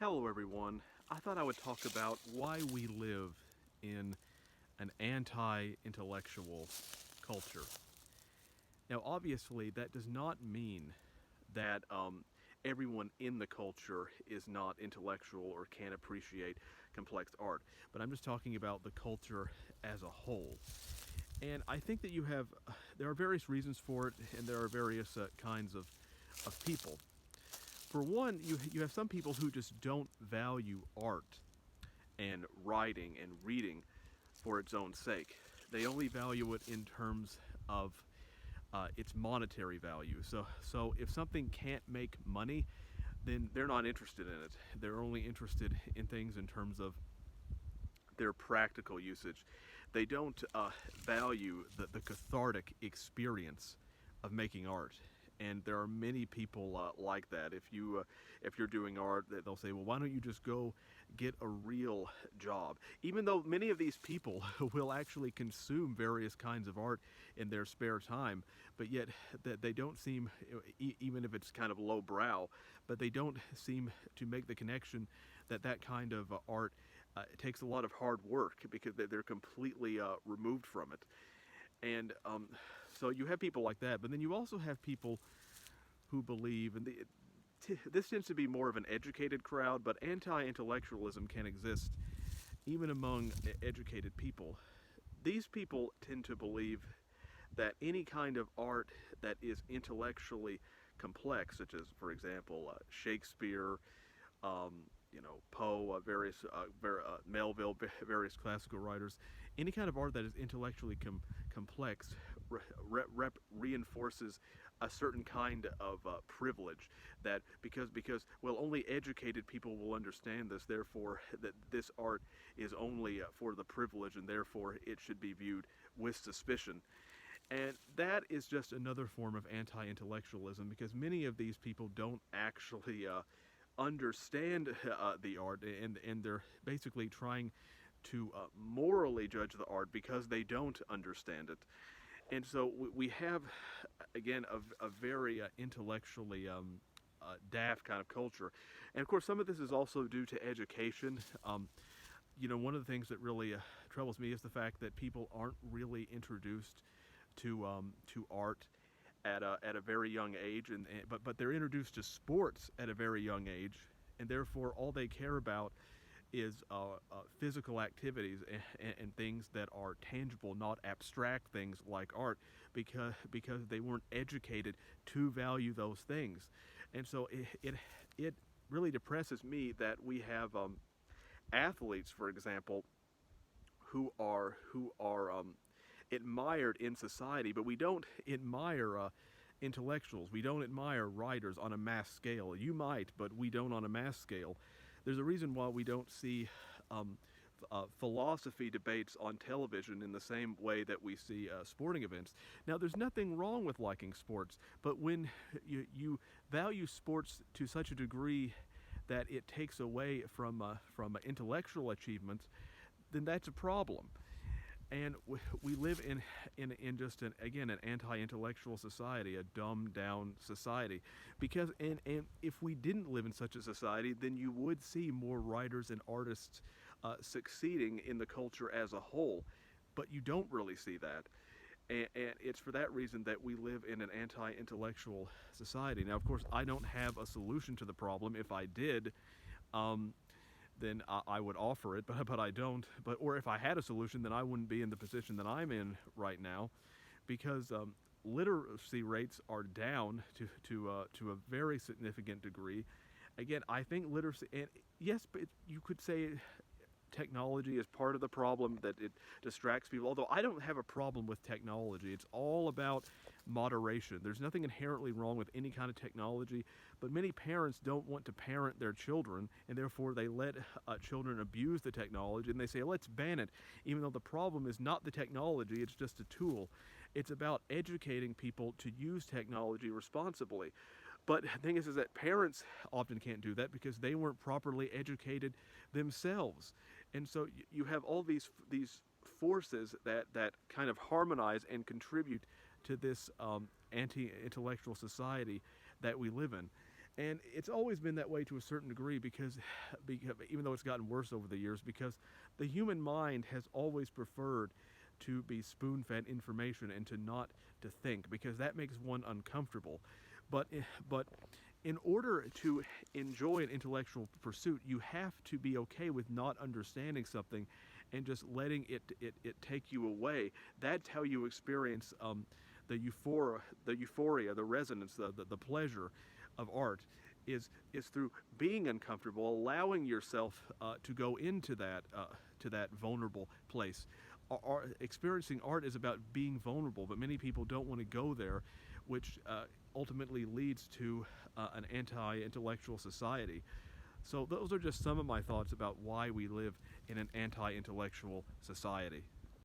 Hello, everyone. I thought I would talk about why we live in an anti intellectual culture. Now, obviously, that does not mean that everyone in the culture is not intellectual or can't appreciate complex art, but I'm just talking about the culture as a whole. And I think that there are various reasons for it, and there are various kinds of people. For one, you have some people who just don't value art and writing and reading for its own sake. They only value it in terms of its monetary value. So if something can't make money, then they're not interested in it. They're only interested in things in terms of their practical usage. They don't value the cathartic experience of making art. And there are many people like that. If you're doing art, they'll say, "Well, why don't you just go get a real job?" Even though many of these people will actually consume various kinds of art in their spare time, but yet that they don't seem, even if it's kind of lowbrow, but they don't seem to make the connection that that kind of art it takes a lot of hard work because they're completely removed from it. And so you have people like that, but then you also have people who believe, and this tends to be more of an educated crowd, but anti intellectualism can exist even among educated people. These people tend to believe that any kind of art that is intellectually complex, such as, for example, Shakespeare, Poe, Melville, various classical writers. Any kind of art that is intellectually complex reinforces a certain kind of privilege. That because well, only educated people will understand this. Therefore, that this art is only for the privileged, and therefore it should be viewed with suspicion. And that is just another form of anti intellectualism because many of these people don't actually understand the art, and they're basically trying to morally judge the art because they don't understand it. And so we have, again, a very intellectually daft kind of culture. And of course, some of this is also due to education. One of the things that really troubles me is the fact that people aren't really introduced to art at a very young age, but they're introduced to sports at a very young age, and therefore all they care about is physical activities and things that are tangible, not abstract things like art, because they weren't educated to value those things, and so it really depresses me that we have athletes, for example, who are admired in society, but we don't admire intellectuals. We don't admire writers on a mass scale. You might, but we don't on a mass scale. There's a reason why we don't see philosophy debates on television in the same way that we see sporting events. Now, there's nothing wrong with liking sports, but when you value sports to such a degree that it takes away from intellectual achievements, then that's a problem. And we live in just an anti-intellectual society, a dumbed down society, because and if we didn't live in such a society, then you would see more writers and artists succeeding in the culture as a whole, but you don't really see that. And it's for that reason that we live in an anti-intellectual society. Now, of course, I don't have a solution to the problem. If I did, um, then I would offer it, but I don't. Or if I had a solution, then I wouldn't be in the position that I'm in right now, because literacy rates are down to a very significant degree. Again, I think literacy, and yes, but you could say technology is part of the problem, that it distracts people. Although I don't have a problem with technology. It's all about moderation. There's nothing inherently wrong with any kind of technology, but many parents don't want to parent their children, and therefore they let children abuse the technology, and they say, let's ban it, even though the problem is not the technology, it's just a tool. It's about educating people to use technology responsibly. But the thing is that parents often can't do that because they weren't properly educated themselves. And so you have all these forces that kind of harmonize and contribute to this anti-intellectual society that we live in. And it's always been that way to a certain degree because even though it's gotten worse over the years, because the human mind has always preferred to be spoon-fed information and to not to think, because that makes one uncomfortable. But in order to enjoy an intellectual pursuit, you have to be okay with not understanding something and just letting it take you away. That's how you experience the euphoria, the resonance, the pleasure of art is through being uncomfortable, allowing yourself to go into to that vulnerable place. Experiencing art is about being vulnerable, but many people don't want to go there, which ultimately leads to an anti-intellectual society. So those are just some of my thoughts about why we live in an anti-intellectual society.